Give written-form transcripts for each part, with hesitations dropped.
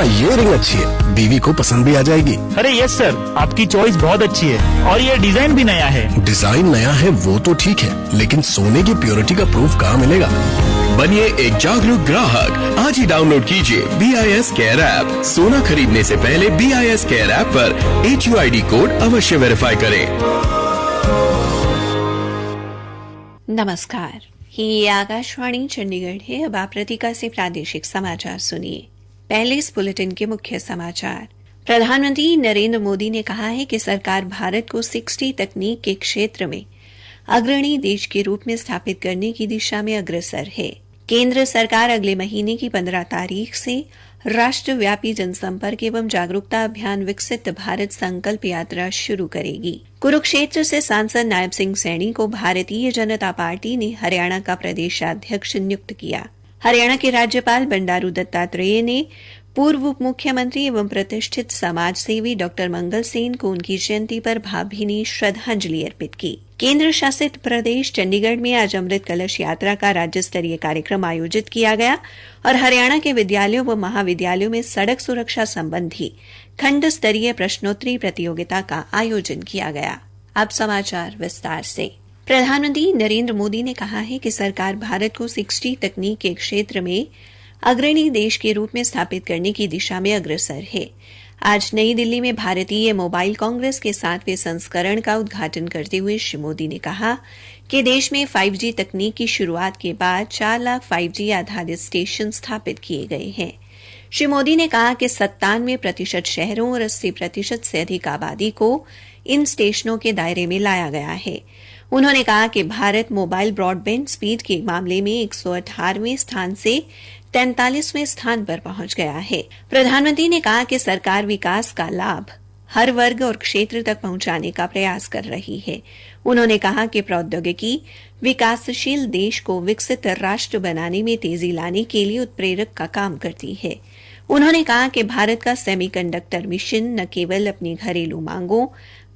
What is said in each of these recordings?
हाँ, ये रिंग अच्छी है, बीवी को पसंद भी आ जाएगी। अरे यस सर, आपकी चॉइस बहुत अच्छी है और ये डिजाइन भी नया है। डिजाइन नया है वो तो ठीक है, लेकिन सोने की प्योरिटी का प्रूफ कहाँ मिलेगा? बनिए एक जागरूक ग्राहक। आज ही डाउनलोड कीजिए BIS केयर ऐप। सोना खरीदने से पहले BIS केयर ऐप पर HUID कोड अवश्य वेरीफाई करें। नमस्कार, ये आकाशवाणी चंडीगढ़ है। अब आप प्रतिका से प्रादेशिक समाचार सुनिए। पहले इस बुलेटिन के मुख्य समाचार। प्रधानमंत्री नरेंद्र मोदी ने कहा है कि सरकार भारत को 6G तकनीक के क्षेत्र में अग्रणी देश के रूप में स्थापित करने की दिशा में अग्रसर है। केंद्र सरकार अगले महीने की 15 तारीख से राष्ट्रव्यापी जनसंपर्क एवं जागरूकता अभियान विकसित भारत संकल्प यात्रा शुरू करेगी। कुरुक्षेत्र से सांसद नायब सिंह सैनी को भारतीय जनता पार्टी ने हरियाणा का प्रदेशाध्यक्ष नियुक्त किया। हरियाणा के राज्यपाल बंडारू दत्तात्रेय ने पूर्व उप मुख्यमंत्री एवं प्रतिष्ठित समाज सेवी डॉक्टर मंगल सेन को उनकी जयंती पर भावभीनी श्रद्धांजलि अर्पित की। केंद्र शासित प्रदेश चंडीगढ़ में आज अमृत कलश यात्रा का राज्य स्तरीय कार्यक्रम आयोजित किया गया और हरियाणा के विद्यालयों व महाविद्यालयों में सड़क सुरक्षा संबंधी खंड स्तरीय प्रश्नोत्तरी प्रतियोगिता का आयोजन किया गया। अब समाचार विस्तार से। प्रधानमंत्री नरेंद्र मोदी ने कहा है कि सरकार भारत को 6G तकनीक के क्षेत्र में अग्रणी देश के रूप में स्थापित करने की दिशा में अग्रसर है। आज नई दिल्ली में भारतीय मोबाइल कांग्रेस के 7वें संस्करण का उद्घाटन करते हुए श्री मोदी ने कहा कि देश में 5G तकनीक की शुरुआत के बाद 4 लाख 5G आधारित स्टेशन स्थापित किए गए हैं। श्री मोदी ने कहा कि 97% शहरों और 80% से अधिक आबादी को इन स्टेशनों के दायरे में लाया गया है। उन्होंने कहा कि भारत मोबाइल ब्रॉडबैंड स्पीड के मामले में 118वें स्थान से 43वें स्थान पर पहुंच गया है। प्रधानमंत्री ने कहा कि सरकार विकास का लाभ हर वर्ग और क्षेत्र तक पहुंचाने का प्रयास कर रही है। उन्होंने कहा कि प्रौद्योगिकी विकासशील देश को विकसित राष्ट्र बनाने में तेजी लाने के लिए उत्प्रेरक का काम करती है। उन्होंने कहा कि भारत का सेमीकंडक्टर मिशन न केवल अपनी घरेलू मांगों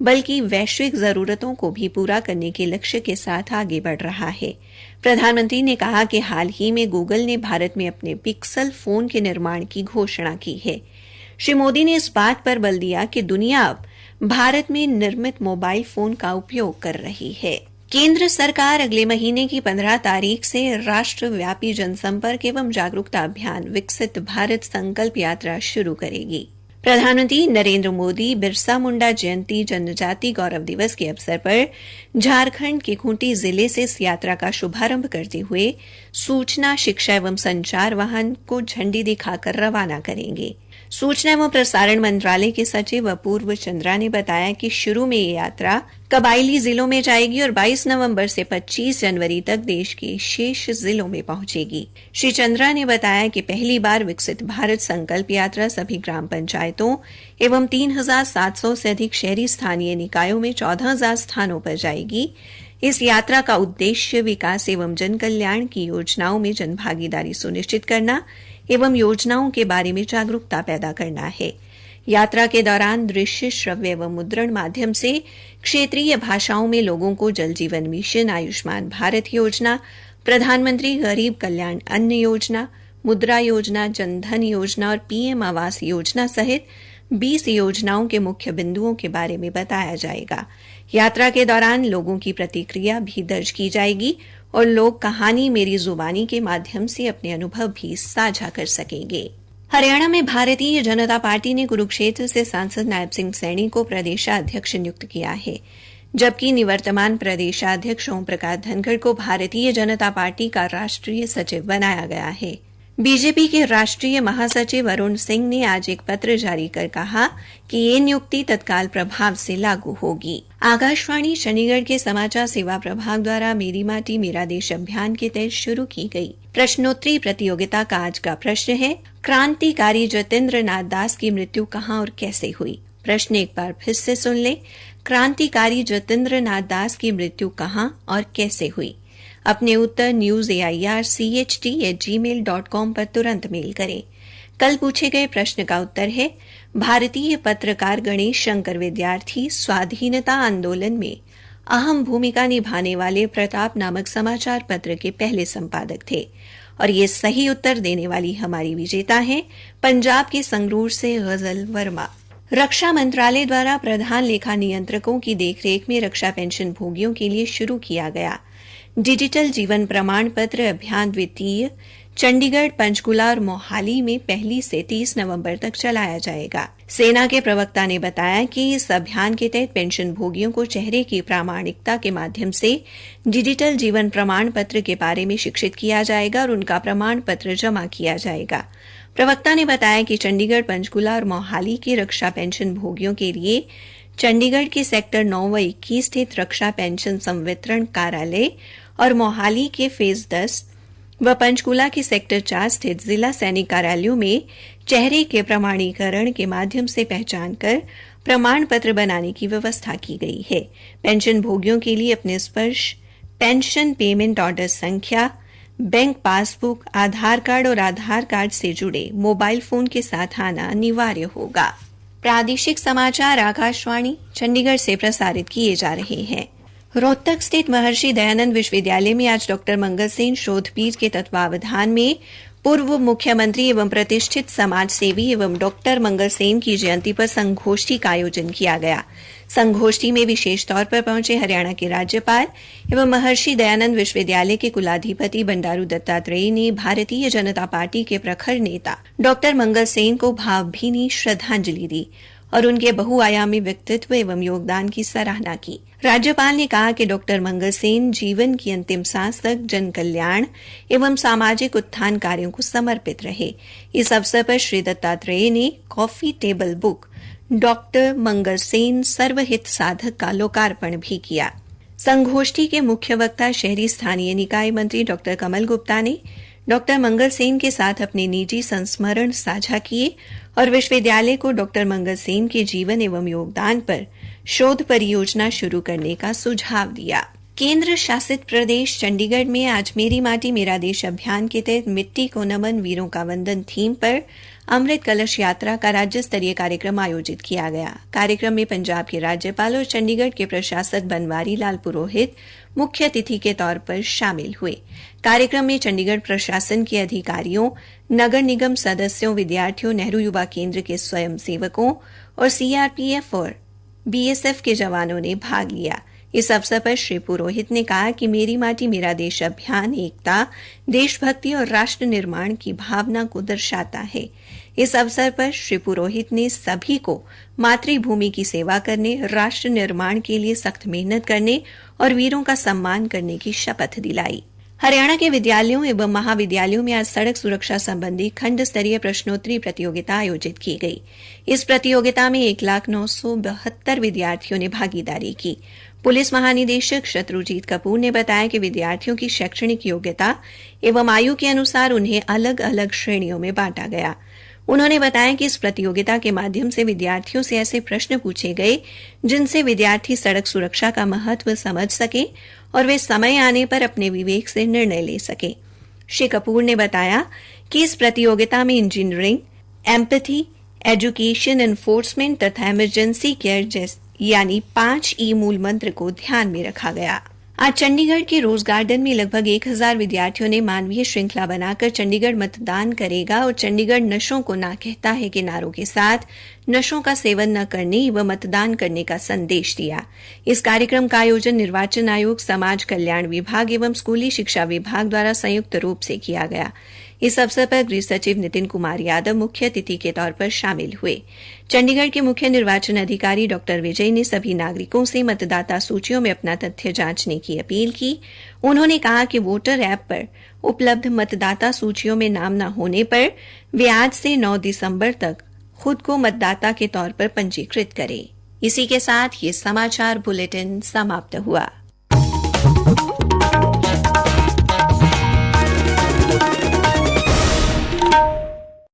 बल्कि वैश्विक जरूरतों को भी पूरा करने के लक्ष्य के साथ आगे बढ़ रहा है। प्रधानमंत्री ने कहा कि हाल ही में गूगल ने भारत में अपने पिक्सल फोन के निर्माण की घोषणा की है। श्री मोदी ने इस बात पर बल दिया कि दुनिया अब भारत में निर्मित मोबाइल फोन का उपयोग कर रही है। केंद्र सरकार अगले महीने की 15 तारीख से राष्ट्रव्यापी जनसंपर्क एवं जागरूकता अभियान विकसित भारत संकल्प यात्रा शुरू करेगी। प्रधानमंत्री नरेंद्र मोदी बिरसा मुंडा जयंती जनजाति गौरव दिवस के अवसर पर झारखंड के खूंटी जिले से इस यात्रा का शुभारंभ करते हुए सूचना, शिक्षा एवं संचार वाहन को झंडी दिखाकर रवाना करेंगे। सूचना एवं प्रसारण मंत्रालय के सचिव अपूर्व चंद्रा ने बताया कि शुरू में ये यात्रा कबायली जिलों में जाएगी और 22 नवंबर से 25 जनवरी तक देश के शेष जिलों में पहुंचेगी। श्री चंद्रा ने बताया कि पहली बार विकसित भारत संकल्प यात्रा सभी ग्राम पंचायतों एवं 3700 से अधिक शहरी स्थानीय निकायों में 14000 स्थानों पर जाएगी। इस यात्रा का उद्देश्य विकास एवं जन कल्याण की योजनाओं में जनभागीदारी सुनिश्चित करना एवं योजनाओं के बारे में जागरूकता पैदा करना है। यात्रा के दौरान दृश्य, श्रव्य एवं मुद्रण माध्यम से क्षेत्रीय भाषाओं में लोगों को जल जीवन मिशन, आयुष्मान भारत योजना, प्रधानमंत्री गरीब कल्याण अन्न योजना, मुद्रा योजना, जनधन योजना और PM आवास योजना सहित 20 योजनाओं के मुख्य बिंदुओं के बारे में बताया जाएगा। यात्रा के दौरान लोगों की प्रतिक्रिया भी दर्ज की जाएगी और लोग कहानी मेरी जुबानी के माध्यम से अपने अनुभव भी साझा कर सकेंगे। हरियाणा में भारतीय जनता पार्टी ने कुरुक्षेत्र से सांसद नायब सिंह सैनी को प्रदेशाध्यक्ष नियुक्त किया है, जबकि निवर्तमान प्रदेशाध्यक्ष ओम प्रकाश धनखड़ को भारतीय जनता पार्टी का राष्ट्रीय सचिव बनाया गया है। बीजेपी के राष्ट्रीय महासचिव अरुण सिंह ने आज एक पत्र जारी कर कहा कि ये नियुक्ति तत्काल प्रभाव से लागू होगी। आकाशवाणी चंडीगढ़ के समाचार सेवा प्रभाग द्वारा मेरी माटी मेरा देश अभियान के तहत शुरू की गई प्रश्नोत्तरी प्रतियोगिता का आज का प्रश्न है, क्रांतिकारी जतेंद्र नाथ दास की मृत्यु कहाँ और कैसे हुई। प्रश्न एक बार फिर से सुन ले, क्रांतिकारी जतेंद्र नाथ दास की मृत्यु कहाँ और कैसे हुई। अपने उत्तर newsaircht@gmail.com पर तुरंत मेल करें। कल पूछे गए प्रश्न का उत्तर है, भारतीय पत्रकार गणेश शंकर विद्यार्थी स्वाधीनता आंदोलन में अहम भूमिका निभाने वाले प्रताप नामक समाचार पत्र के पहले संपादक थे। और ये सही उत्तर देने वाली हमारी विजेता हैं पंजाब के संगरूर से गजल वर्मा। रक्षा मंत्रालय द्वारा प्रधान लेखा नियंत्रकों की देखरेख में रक्षा पेंशन भोगियों के लिए शुरू किया गया डिजिटल जीवन प्रमाण पत्र अभियान द्वितीय चंडीगढ़, पंचकुला और मोहाली में 1 से 30 नवंबर तक चलाया जाएगा। सेना के प्रवक्ता ने बताया कि इस अभियान के तहत पेंशन भोगियों को चेहरे की प्रामाणिकता के माध्यम से डिजिटल जीवन प्रमाण पत्र के बारे में शिक्षित किया जाएगा और उनका प्रमाण पत्र जमा किया जाएगा। प्रवक्ता ने बताया कि चंडीगढ़, पंचकुला और मोहाली के रक्षा पेंशन भोगियों के लिए चंडीगढ़ के सेक्टर 9 व 21 स्थित रक्षा पेंशन संवितरण कार्यालय और मोहाली के फेज 10 व पंचकुला के सेक्टर 4 स्थित जिला सैनिक कार्यालयों में चेहरे के प्रमाणीकरण के माध्यम से पहचान कर प्रमाण पत्र बनाने की व्यवस्था की गई है। पेंशन भोगियों के लिए अपने स्पर्श पेंशन पेमेंट ऑर्डर संख्या, बैंक पासबुक, आधार कार्ड और आधार कार्ड से जुड़े मोबाइल फोन के साथ आना अनिवार्य होगा। प्रादेशिक समाचार आकाशवाणी चंडीगढ़ से प्रसारित किए जा रहे हैं। रोहतक स्थित महर्षि दयानंद विश्वविद्यालय में आज डॉक्टर मंगल सेन शोधपीठ के तत्वावधान में पूर्व मुख्यमंत्री एवं प्रतिष्ठित समाज सेवी एवं डॉक्टर मंगल सेन की जयंती पर संगोष्ठी का आयोजन किया गया। संगोष्ठी में विशेष तौर पर पहुंचे हरियाणा के राज्यपाल एवं महर्षि दयानंद विश्वविद्यालय के कुलाधिपति बंडारू दत्तात्रेय ने भारतीय जनता पार्टी के प्रखर नेता डॉक्टर मंगल सेन को भावभीनी श्रद्धांजलि दी और उनके बहुआयामी व्यक्तित्व एवं योगदान की सराहना की। राज्यपाल ने कहा कि डॉक्टर मंगल सेन जीवन की अंतिम सांस तक जन कल्याण एवं सामाजिक उत्थान कार्यों को समर्पित रहे। इस अवसर पर श्री दत्तात्रेय ने कॉफी टेबल बुक डॉक्टर मंगल सेन सर्वहित साधक का लोकार्पण भी किया। संगोष्ठी के मुख्य वक्ता शहरी स्थानीय निकाय मंत्री डॉक्टर कमल गुप्ता ने डॉक्टर मंगल सेन के साथ अपने निजी संस्मरण साझा किए और विश्वविद्यालय को डॉक्टर मंगल सेन के जीवन एवं योगदान पर शोध परियोजना शुरू करने का सुझाव दिया। केंद्र शासित प्रदेश चंडीगढ़ में आज मेरी माटी मेरा देश अभियान के तहत मिट्टी को नमन वीरों का वंदन थीम पर अमृत कलश यात्रा का राज्य स्तरीय कार्यक्रम आयोजित किया गया। कार्यक्रम में पंजाब के राज्यपाल और चंडीगढ़ के प्रशासक बनवारी लाल पुरोहित मुख्य अतिथि के तौर पर शामिल हुए। कार्यक्रम में चंडीगढ़ प्रशासन के अधिकारियों, नगर निगम सदस्यों, विद्यार्थियों, नेहरू युवा केंद्र के स्वयंसेवकों और सीआरपीएफ और बीएसएफ के जवानों ने भाग लिया। इस अवसर पर श्री पुरोहित ने कहा कि मेरी माटी मेरा देश अभियान एकता, देशभक्ति और राष्ट्र निर्माण की भावना को दर्शाता है। इस अवसर पर श्री पुरोहित ने सभी को मातृभूमि की सेवा करने, राष्ट्र निर्माण के लिए सख्त मेहनत करने और वीरों का सम्मान करने की शपथ दिलाई। हरियाणा के विद्यालयों एवं महाविद्यालयों में आज सड़क सुरक्षा संबंधी खंड स्तरीय प्रश्नोत्तरी प्रतियोगिता आयोजित की गई। इस प्रतियोगिता में 1,972 विद्यार्थियों ने भागीदारी की। पुलिस महानिदेशक शत्रुजीत कपूर ने बताया कि विद्यार्थियों की शैक्षणिक योग्यता एवं आयु के अनुसार उन्हें अलग अलग श्रेणियों में बांटा गया। उन्होंने बताया कि इस प्रतियोगिता के माध्यम से विद्यार्थियों से ऐसे प्रश्न पूछे गए जिनसे विद्यार्थी सड़क सुरक्षा का महत्व समझ सके और वे समय आने पर अपने विवेक से निर्णय ले सके। श्री कपूर ने बताया कि इस प्रतियोगिता में इंजीनियरिंग, एम्पैथी, एजुकेशन, एनफोर्समेंट तथा इमरजेंसी केयर यानी 5 ई मूल मंत्र को ध्यान में रखा गया। आज चंडीगढ़ के रोज गार्डन में लगभग 1000 विद्यार्थियों ने मानवीय श्रृंखला बनाकर चंडीगढ़ मतदान करेगा और चंडीगढ़ नशों को ना कहता है के नारों के साथ नशों का सेवन न करने व मतदान करने का संदेश दिया। इस कार्यक्रम का आयोजन निर्वाचन आयोग, समाज कल्याण विभाग एवं स्कूली शिक्षा विभाग द्वारा संयुक्त रूप से किया गया। इस अवसर पर गृह सचिव नितिन कुमार यादव मुख्य अतिथि के तौर पर शामिल हुए। चंडीगढ़ के मुख्य निर्वाचन अधिकारी डॉक्टर विजय ने सभी नागरिकों से मतदाता सूचियों में अपना तथ्य जांचने की अपील की। उन्होंने कहा कि वोटर ऐप पर उपलब्ध मतदाता सूचियों में नाम न होने पर वे आज से 9 दिसंबर तक खुद को मतदाता के तौर पर पंजीकृत करें। इसी के साथ ये समाचार बुलेटिन समाप्त हुआ।